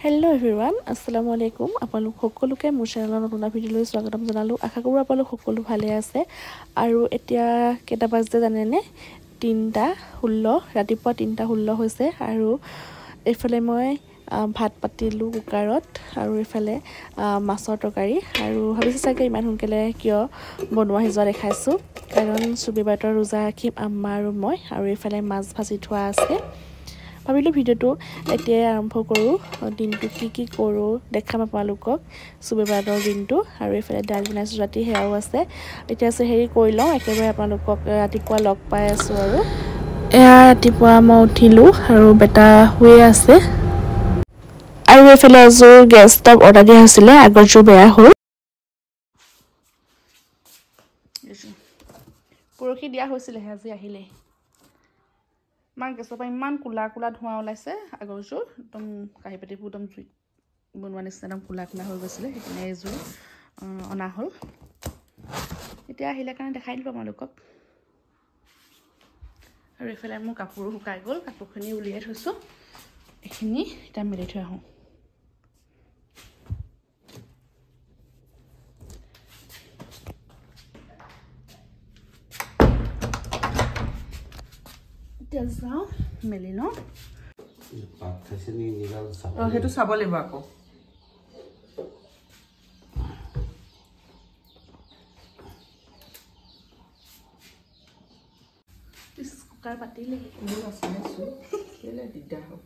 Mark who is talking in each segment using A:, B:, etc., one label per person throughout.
A: Hello' everyone আসসালামু আলাইকুম আপোনালোক সকলোকে মোৰ চেনেলৰ নতুন ভিডিঅ'লৈ স্বাগতম জনালোঁ আশা কৰোঁ আপোনালোক সকলো ভালে আছে আৰু এতিয়া কেইটা বাজিছে জানেনে 3:16 ৰাতিপুৱা 3:16 হৈছে আৰু এইফালে মই ভাত পাতিলোঁ কুকাৰত আৰু এইফালে মাছৰ তৰকাৰী আৰু ভাবিছোঁ চাগে ইমান সোনকালে কিয় বনোৱা সিজোৱা দেখাইছোঁ কাৰণ চুবিবাৰৰ ৰোজা ৰাখিম আম্মা আৰু মই আৰু এইফালে মাছ ভাজি থোৱা আছে ভাবিলোঁ ভিডিঅ'টো এতিয়াই আৰম্ভ কৰোঁ দিনটো কি কৰোঁ দেখাম আপোনালোকক চুবিবাৰৰ দিনটো আৰু এইফালে দালি বনাইছোঁ ৰাতি সেয়াও আছে এতিয়া হেৰি কৰি লওঁ একেবাৰে আপোনালোকক ৰাতিপুৱা লগ পাই আছোঁ আৰু এয়া ৰাতিপুৱা মই উঠিলোঁ আৰু বেটা শুয়ে আছে আৰু এইফালে এযোৰ গেছ ষ্টভ অৰ্ডাৰ দিয়া হৈছিলে আগৰযোৰ বেয়া হ'ল পৰহি দিয়া হৈছিলেহে আজি আহিলে ইমান গেছৰ পৰা ইমান কোলা ধোঁৱা ওলাইছে আগৰযোৰ একদম কাঁহী পাতিবোৰ একদম জুইত বনোৱা নিচিনা একদম কোলা হৈ গৈছিলে সেইকাৰণে এইযোৰ অনা হ'ল এতিয়া আহিলে কাৰণে দেখাই দিলোঁ আপোনালোকক আৰু এইফালে মোৰ কাপোৰো শুকাই গ'ল কাপোৰখিনি উলিয়াই থৈছোঁ এইখিনি এতিয়া মেলি থৈ আহোঁ এতিয়া যাওঁ মেলি লওঁ সেইটো চাব লাগিব আকৌ কুকাৰ পাতিলে দিগদাৰ হ'ব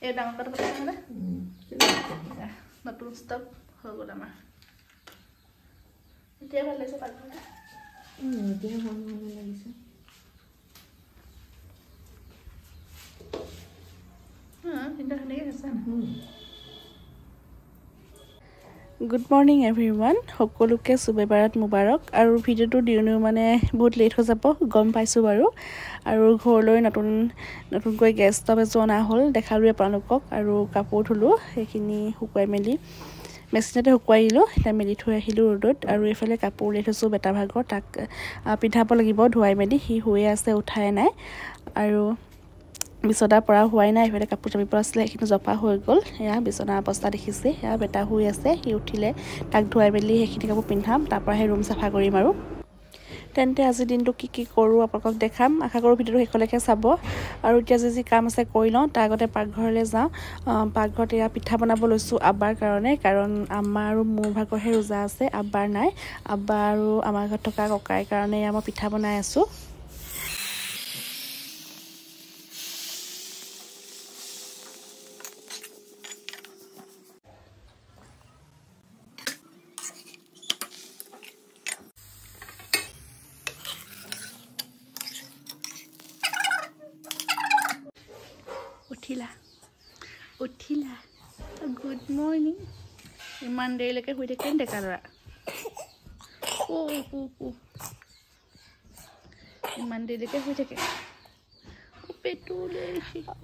A: এই ডাঙৰ কথা পাতিলে নতুন ষ্টভ হৈ গ'ল আমাৰ এতিয়া ভাল লাগিছে পাকঘৰটো এতিয়া ভাল লাগিছে গুড মৰ্ণিং এভৰিৱান সকলোকে চুবেবাৰত মুবাৰক আৰু ভিডিঅ'টো দিওঁতেও মানে বহুত লেট হৈ যাব গম পাইছোঁ বাৰু আৰু ঘৰলৈ নতুনকৈ গেছ ষ্টভ এযোৰ অনা হ'ল দেখালোঁ আপোনালোকক আৰু কাপোৰ ধুলোঁ সেইখিনি শুকুৱাই মেলি মেচিনতে শুকুৱাই দিলোঁ এতিয়া মেলি থৈ আহিলোঁ ৰ'দত আৰু এইফালে কাপোৰ উলিয়াই থৈছোঁ বেটা ভাগৰ তাক পিন্ধাব লাগিব ধুৱাই মেলি সি শুয়ে আছে উঠাই নাই আৰু বিচনাৰ পৰা হোৱাই নাই এইফালে কাপোৰ জাপিব আছিলে সেইখিনি জপা হৈ গ'ল এয়া বিচনাৰ অৱস্থা দেখিছে এয়া বেটা শুই আছে সি উঠিলে তাক ধুৱাই মেলি সেইখিনি কাপোৰ পিন্ধাম তাৰপৰাহে ৰুম চাফা কৰিম আৰু তেন্তে আজিৰ দিনটো কি কৰোঁ আপোনালোকক দেখাম আশা কৰোঁ ভিডিঅ'টো শেষলৈকে চাব আৰু এতিয়া যি কাম আছে কৰি লওঁ তাৰ আগতে পাকঘৰলৈ যাওঁ পাকঘৰত এয়া পিঠা বনাব লৈছোঁ আব্বাৰ কাৰণে কাৰণ আম্মা আৰু মোৰ ভাগৰহে ৰোজা আছে আব্বাৰ নাই আব্বা আৰু আমাৰ ঘৰত থকা ককাইৰ কাৰণে এয়া মই পিঠা বনাই আছোঁ উঠিলা গুড মৰ্ণিং ইমান দেৰিলৈকে শুই থাকে ডেকা ল'ৰা ইমান দেৰিলৈকে শুই থাকে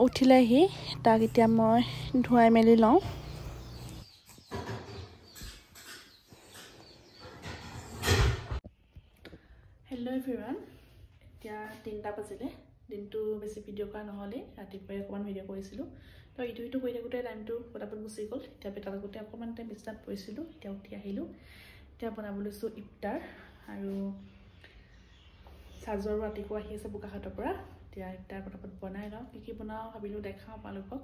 A: উঠিলেহি তাক এতিয়া মই ধুৱাই মেলি লওঁ হেল্ল' এভৰিৱান এতিয়া 3টা বাজিলে দিনটো বেছি ভিডিঅ' কৰা নহ'লে ৰাতিপুৱাই অকণমান ভিডিঅ' কৰিছিলোঁ তো ইটো কৰি থাকোঁতে টাইমটো পটাপট গুচি গ'ল এতিয়া বেটা লগতে অকণমান টাইম বিচনাত পৰিছিলোঁ এতিয়া উঠি আহিলোঁ এতিয়া বনাব লৈছোঁ ইফতাৰ আৰু চাৰ্জৰো ৰাতিপুৱা আহি আছে বোকাখাটৰ পৰা এতিয়া ইফতাৰ পটাপট বনাই লওঁ কি বনাওঁ ভাবিলোঁ দেখাওঁ আপোনালোকক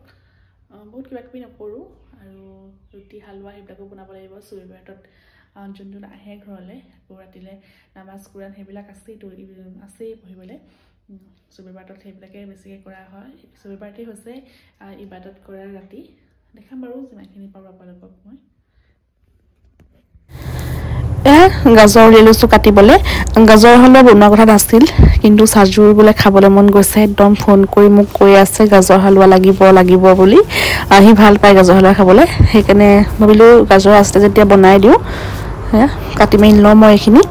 A: বহুত কিবাকিবি নকৰোঁ আৰু ৰুটি হালোৱা সেইবিলাকো বনাব লাগিব চুবিবাৰত যোন আহে ঘৰলৈ আকৌ ৰাতিলৈ নামাজ কোৰাণ সেইবিলাক আছেই পঢ়িবলৈ চুবিবাৰত সেইবিলাকে বেছিকৈ কৰা হয় চুবিবাৰতে হৈছে ইবাদত কৰাৰ ৰাতি দেখাম বাৰু যিমানখিনি পাৰোঁ আপোনালোকক মই গাজৰ উলিয়াই লৈছোঁ কাটিবলৈ গাজৰ হালোৱা বনোৱা কথা নাছিল কিন্তু চাজুৰ বোলে খাবলৈ মন গৈছে একদম ফোন কৰি মোক কৈ আছে গাজৰ হালোৱা লাগিব বুলি সি ভাল পায় গাজৰ হালোৱা খাবলৈ সেইকাৰণে ভাবিলোঁ গাজৰ আছে যেতিয়া বনাই দিওঁ কাটি মেলি লওঁ মই এইখিনি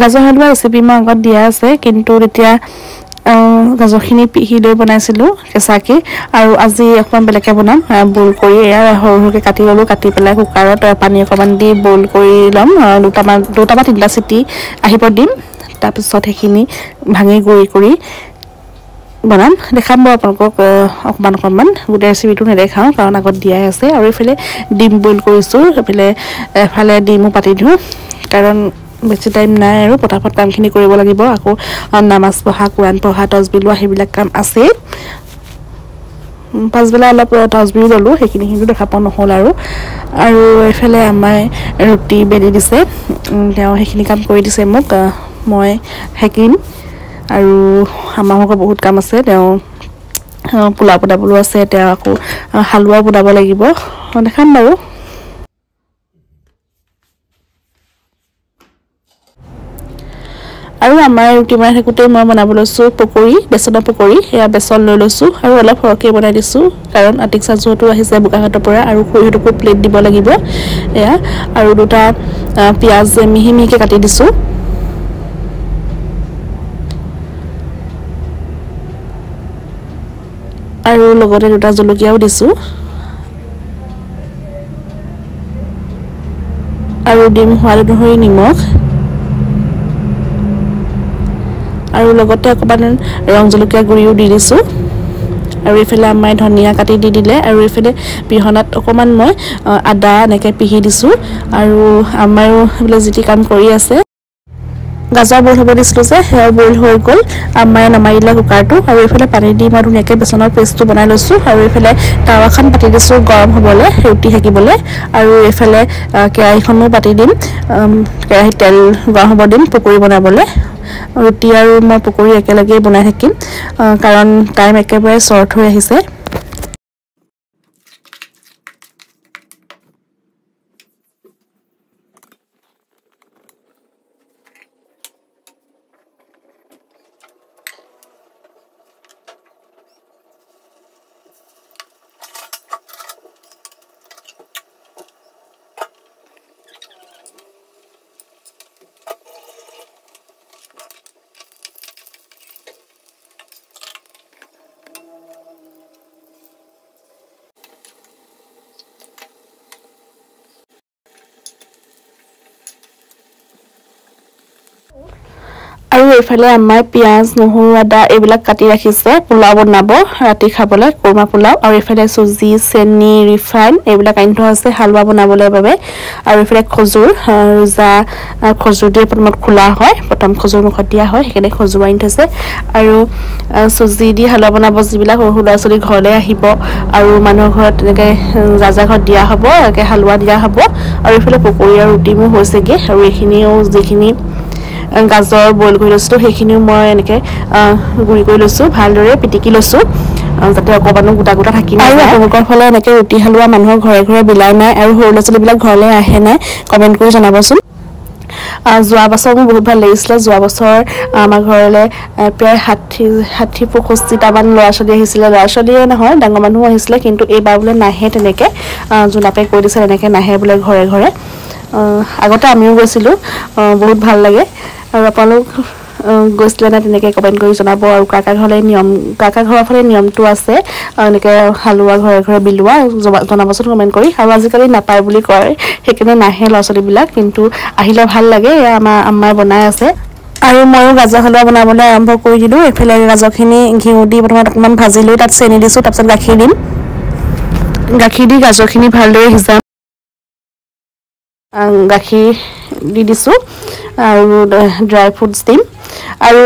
A: গাজৰ হালোৱা ৰেচিপি মই আগত দিয়া আছে, কিন্তু তেতিয়া গাজৰখিনি পিহি লৈ বনাইছিলোঁ কেঁচাকৈ, আৰু আজি অকণমান বেলেগকৈ বনাম। বইল কৰি এয়া সৰু সৰুকৈ কাটি ল'লোঁ, কাটি পেলাই কুকাৰত পানী অকণমান দি বইল কৰি ল'ম। দুটা বা তিনিটা চিটি আহিব দিম। তাৰপিছত সেইখিনি ভাঙি গুড়ি কৰি বনাম, দেখাম বাৰু আপোনালোকক অকণমান। গোটেই ৰেচিপিটো নেদেখাওঁ কাৰণ আগত দিয়াই আছে। আৰু এইফালে ডিম বইল কৰিছোঁ, এফালে ডিমো পাতি দিওঁ কাৰণ বেছি টাইম নাই আৰু পটাপট কামখিনি কৰিব লাগিব। আকৌ নামাজ পঢ়া, কোৰাণ পঢ়া, তচবিহ লোৱা সেইবিলাক কাম আছেই। পাছবেলা অলপ তচবিহ ল'লোঁ, সেইখিনি দেখা পোৱা নহ'ল। আৰু এইফালে আমাই ৰুটি বেলি দিছে, তেওঁ সেইখিনি কাম কৰি দিছে মোক, মই সেকিম। আৰু আমাৰ ঘৰত বহুত কাম আছে, তেওঁ পোলাও বনাবলৈও আছে, তেওঁ আকৌ হালোৱাও বনাব লাগিব, দেখাম বাৰু। আৰু আমাৰ ৰুটি বনাই থাকোঁতে মই বনাব লৈছোঁ পকৰি, বেচনৰ পকৰি। সেয়া বেচন লৈ লৈছোঁ আৰু অলপ সৰহকৈ বনাই দিছোঁ কাৰণ আতিক চাজুৱতো আহিছে বোকাখাটৰ পৰা, আৰু খুৰীহঁতকো প্লেট দিব লাগিব এয়া। আৰু দুটা পিঁয়াজ মিহি মিহিকৈ কাটি দিছোঁ। আৰু লগতে দুটা জলকীয়াও দিছোঁ, আৰু দিম সোৱাদ অনুসৰি নিমখ, আৰু লগতে অকণমান ৰং জলকীয়া গুড়িও দি দিছোঁ। আৰু এইফালে আমাই ধনিয়া কাটি দি দিলে, আৰু এইফালে পিহনাত অকণমান মই আদা এনেকৈ পিহি দিছোঁ। আৰু আমাৰো এইবিলাক যি টি কাম কৰি আছে। গাজৰ বইল হ'ব দিছিলোঁ যে, সেয়া বইল হৈ গ'ল, আমাই নমাই দিলে কুকাৰটো। আৰু এইফালে পানী দি মই ধুনীয়াকৈ বেচনৰ পেষ্টটো বনাই লৈছোঁ। আৰু এইফালে টাৱাখন পাতি দিছোঁ গৰম হ'বলৈ, ৰুটি সেকিবলৈ। আৰু এইফালে কেৰাহীখনো পাতি দিম, কেৰাহীত তেল গৰম হ'ব দিম পকৰি বনাবলৈ। ৰুটি আৰু মই পকৰি একেলগেই বনাই থাকিম কাৰণ টাইম একেবাৰে শ্বৰ্ট হৈ আহিছে। আৰু এইফালে আমাৰ পিঁয়াজ, নহৰু, আদা এইবিলাক কাটি ৰাখিছে পোলাও বনাব ৰাতি খাবলৈ, কোৰমা পোলাও। আৰু এইফালে চুজি, চেনি, ৰিফাইন এইবিলাক আনি থোৱা আছে হালোৱা বনাবলৈ বাবে। আৰু এইফালে খজুৰ, খজুৰ দিয়ে প্ৰথমত খোলা হয়, প্ৰথম খজুৰ মুখত দিয়া হয়, সেইকাৰণে খজুৰ আনি থৈছে। আৰু চুজি দি হালোৱা বনাব, যিবিলাক সৰু সৰু ল'ৰা ছোৱালী ঘৰলৈ আহিব আৰু মানুহৰ ঘৰত তেনেকৈ যাৰ ঘৰত দিয়া হ'ব, এনেকৈ হালোৱা দিয়া হ'ব। আৰু এইফালে পকৰি আৰু ৰুটি মোৰ হৈছেগৈ। আৰু এইখিনিও যিখিনি গাজৰ বইল কৰি লৈছিলোঁ সেইখিনিও মই এনেকৈ গুড়ি কৰি লৈছোঁ, ভালদৰে পিটিকি লৈছোঁ যাতে অকণমানো গোটা গোটা থাকি নাযায়। আৰু আপোনালোকৰ ফালে এনেকৈ ৰুটি হালোৱা মানুহৰ ঘৰে ঘৰে বিলাই নাই, আৰু সৰু ল'ৰা ছোৱালীবিলাক ঘৰলৈ আহে নাই, কমেণ্ট কৰি জনাবচোন। যোৱা বছৰ মোৰ বহুত ভাল লাগিছিলে। যোৱা বছৰ আমাৰ ঘৰলৈ প্ৰায় 60-65টামান ল'ৰা ছোৱালী আহিছিলে। ল'ৰা ছোৱালীয়ে নহয়, ডাঙৰ মানুহো আহিছিলে, কিন্তু এইবাৰ বোলে নাহে তেনেকৈ। জোনাপে কৈ দিছে তেনেকৈ নাহে বোলে ঘৰে ঘৰে। আগতে আমিও গৈছিলোঁ, বহুত ভাল লাগে। আৰু আপোনালোক গৈছিলে নাই তেনেকৈ কমেণ্ট কৰি জনাব। আৰু কাৰ কাৰ ঘৰৰ ফালে নিয়মটো আছে এনেকৈ হালোৱা ঘৰে ঘৰে বিলোৱা, জনাবচোন কমেণ্ট কৰি। আৰু আজিকালি নাপায় বুলি কয়, সেইকাৰণে নাহে ল'ৰা ছোৱালীবিলাক, কিন্তু আহিলে ভাল লাগে। এয়া আমাৰ আম্মাই বনাই আছে। আৰু ময়ো গাজৰ হালোৱা বনাবলৈ আৰম্ভ কৰি দিলোঁ। এইফালে গাজৰখিনি ঘিউ দি প্ৰথমত অকণমান ভাজি লৈ তাত চেনি দিছোঁ, তাৰপিছত গাখীৰ দিম। গাখীৰ দি গাজৰখিনি ভালদৰে সিজাম, গাখীৰ দি দিছোঁ আৰু ড্ৰাই ফ্ৰুটছ দিম। আৰু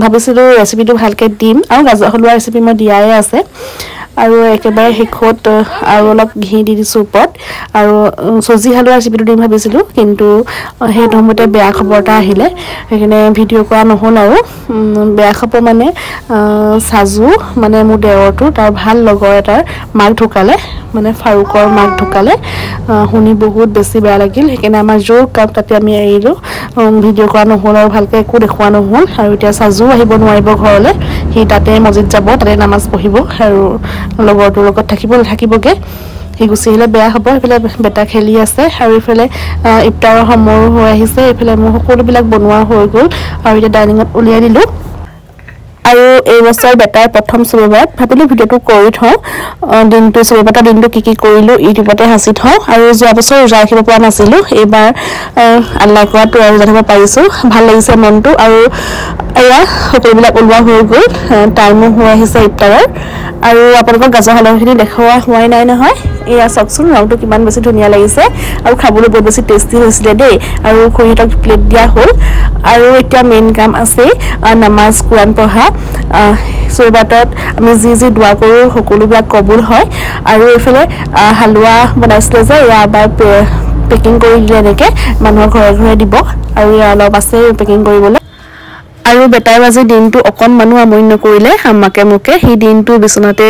A: ভাবিছিলোঁ ৰেচিপিটো ভালকৈ দিম, আৰু গাজৰ হালোৱা ৰেচিপি মই দিয়াই আছে। আৰু একেবাৰে শেষত আৰু অলপ ঘি দি দিছোঁ ওপৰত। আৰু চুজি হালোৱা ৰেচিপিটো দিম ভাবিছিলোঁ, কিন্তু সেই সময়তে বেয়া খবৰ এটা আহিলে, সেইকাৰণে ভিডিঅ' কৰা নহ'ল। আৰু বেয়া খবৰ মানে চাজু, মানে মোৰ দেৱৰটো, তাৰ ভাল লগৰ এটাৰ মাক ঢুকালে, মানে ফাৰুকৰ মাক ঢুকালে। শুনি বহুত বেছি বেয়া লাগিল, সেইকাৰণে আমাৰ য'ৰ কাম তাতে আমি এৰিলোঁ, ভিডিঅ' কৰা নহ'ল আৰু ভালকৈ একো দেখুওৱা নহ'ল। আৰু এতিয়া চাজুও আহিব নোৱাৰিব ঘৰলৈ, সি তাতে মছজিদ যাব, তাতে নামাজ পঢ়িব আৰু লগৰটোৰ লগত নাথাকিবগৈ। সি গুচি আহিলে বেয়া হ'ব এইফালে বেটা খেলি আছে আৰু এইফালে ইফতাৰৰ সময় হৈ আহিছে এইফালে মোৰ সকলোবিলাক বনোৱা হৈ গ'ল আৰু এতিয়া ডাইনিঙত উলিয়াই দিলোঁ আৰু এই বছৰ বেটাৰ প্ৰথম চুবেবাৰত ভাবিলোঁ ভিডিঅ'টো কৰি থওঁ দিনটো চুবেবাৰৰ দিনটো কি কৰিলোঁ ইউটিউবতে সাঁচি থওঁ আৰু যোৱা বছৰ ৰোজা ৰাখিব পৰা নাছিলোঁ এইবাৰ আল্লাহ কৰাটো আৰু ৰোজা ৰাখিব পাৰিছোঁ ভাল লাগিছে মনটো আৰু এয়া সকলোবিলাক ওলোৱা হৈ গ'ল টাইমো হৈ আহিছে ইফতাৰৰ আৰু আপোনালোকক গাজৰ হালধিখিনি দেখুওৱা হোৱাই নাই নহয় এয়া চাওকচোন ৰংটো কিমান বেছি ধুনীয়া লাগিছে আৰু খাবলৈ বহুত বেছি টেষ্টি হৈছিলে দেই আৰু খুৰীহঁতক প্লেট দিয়া হ'ল আৰু এতিয়া মেইন কাম আছে নামাজ কোৰাণ পঢ়া চুবেবাৰত আমি যি দোৱা কৰোঁ সকলোবিলাক কবুল হয় আৰু এইফালে হালোৱা বনাইছিলে যে এয়া আবাৰ পেকিং কৰি দিলে এনেকৈ মানুহৰ ঘৰে ঘৰে দিব আৰু এয়া অলপ আছে পেকিং কৰিবলৈ আৰু বেটাই বাজি দিনটো অকণমানো আমনি নকৰিলে আমাকে মোকে সেই দিনটো বিচনাতে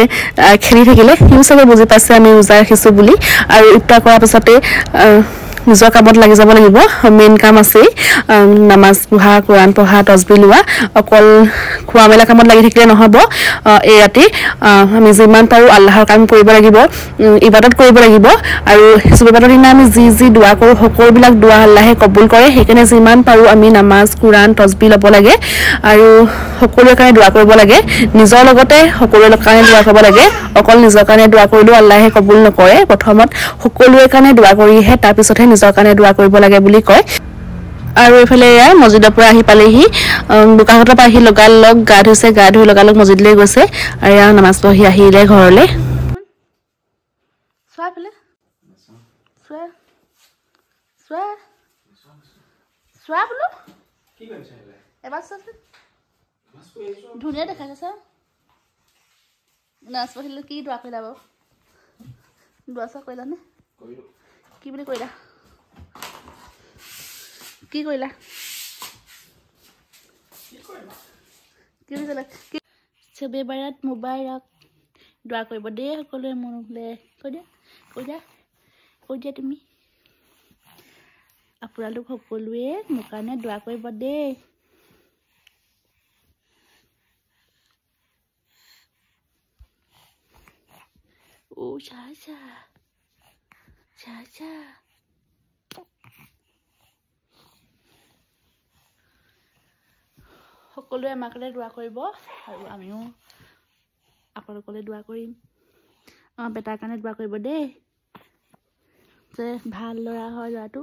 A: খেলি থাকিলে সিও চাগে বুজি পাইছে আমি ৰোজা ৰাখিছোঁ বুলি আৰু ইফতাৰ কৰাৰ পাছতে নিজৰ কামত লাগি যাব লাগিব মেইন কাম আছেই নামাজ পঢ়া কোৰাণ পঢ়া তছবি লোৱা অকল খোৱা মেলা কামত লাগি থাকিলে নহ'ব এই ৰাতি আমি যিমান পাৰোঁ আল্লাহৰ কাম কৰিব লাগিব ইবাদত কৰিব লাগিব আৰু চুবেবাৰৰ দিনা আমি যি দোৱা কৰোঁ সকলোবিলাক দোৱা আল্লাহে কবুল কৰে সেইকাৰণে যিমান পাৰোঁ আমি নামাজ কোৰাণ তছবি ল'ব লাগে আৰু সকলোৰে কাৰণে দোৱা কৰিব লাগে নিজৰ লগতে সকলোৰে কাৰণে দোৱা কৰিব লাগে অকল নিজৰ কাৰণে দোৱা কৰিলেও আল্লাহে কবুল নকৰে প্ৰথমত সকলোৰে কাৰণে দোৱা কৰিহে তাৰপিছতহে নিজৰ কাৰণে দোৱা কৰিব লাগে বুলি কয় আৰু এইফালে এয়া মছজিদৰ পৰা আহি পালেহি বোকাঘাটৰ পৰা আহি লগালগ গা ধুইছে গা ধুই লগালগ মছজিদলৈ গৈছে আৰু এয়া নামাজ পঢ়ি আহিলে ঘৰলৈ ধুনীয়া দেখাইছে নামাজ পঢ়িলে কি দোৱা কৰিলা বাৰু দোৱা চোৱা কৰিলানে কি বুলি কৰিলা কি কৰিলা কি কৰিলা চুবেবাৰত মুবাৰক দোৱা কৰিব দেই সকলোৱে মনলে কৈ দিয়া তুমি আপোনালোক সকলোৱে মোৰ কাৰণে দোৱা কৰিব দেই চা সকলোৱে আমাৰ কাৰণে দোৱা কৰিব আৰু আমিও আপোনালোকলৈ দোৱা কৰিম আমাৰ বেটাৰ কাৰণে দোৱা কৰিব দেই যে ভাল ল'ৰা হয় ল'ৰাটো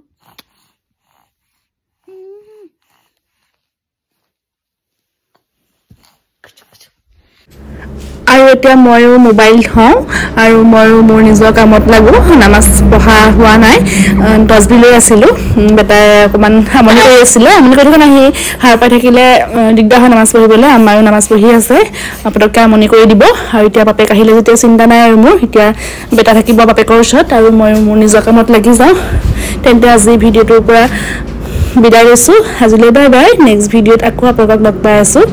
A: আৰু এতিয়া ময়ো মোবাইল থওঁ আৰু ময়ো মোৰ নিজৰ কামত লাগো নামাজ পঢ়া হোৱা নাই তছবি লৈ আছিলোঁ বেটাই অকণমান আমনি কৰি আছিলে আমনি কৰি থকা নাহি সাৰ পাই থাকিলে দিগদাৰ হয় নামাজ পঢ়িবলৈ আমাৰো নামাজ পঢ়ি আছে পটককৈ আমনি কৰি দিব আৰু এতিয়া বাপেক আহিলে যেতিয়া চিন্তা নাই আৰু মোৰ এতিয়া বেটা থাকিব বাপেকৰ ওচৰত আৰু মই মোৰ নিজৰ কামত লাগি যাওঁ তেন্তে আজি ভিডিঅ'টোৰ পৰা বিদায় লৈছোঁ আজিলৈ বাই বাই নেক্সট ভিডিঅ'ত আকৌ আপোনালোকক লগ পাই আছোঁ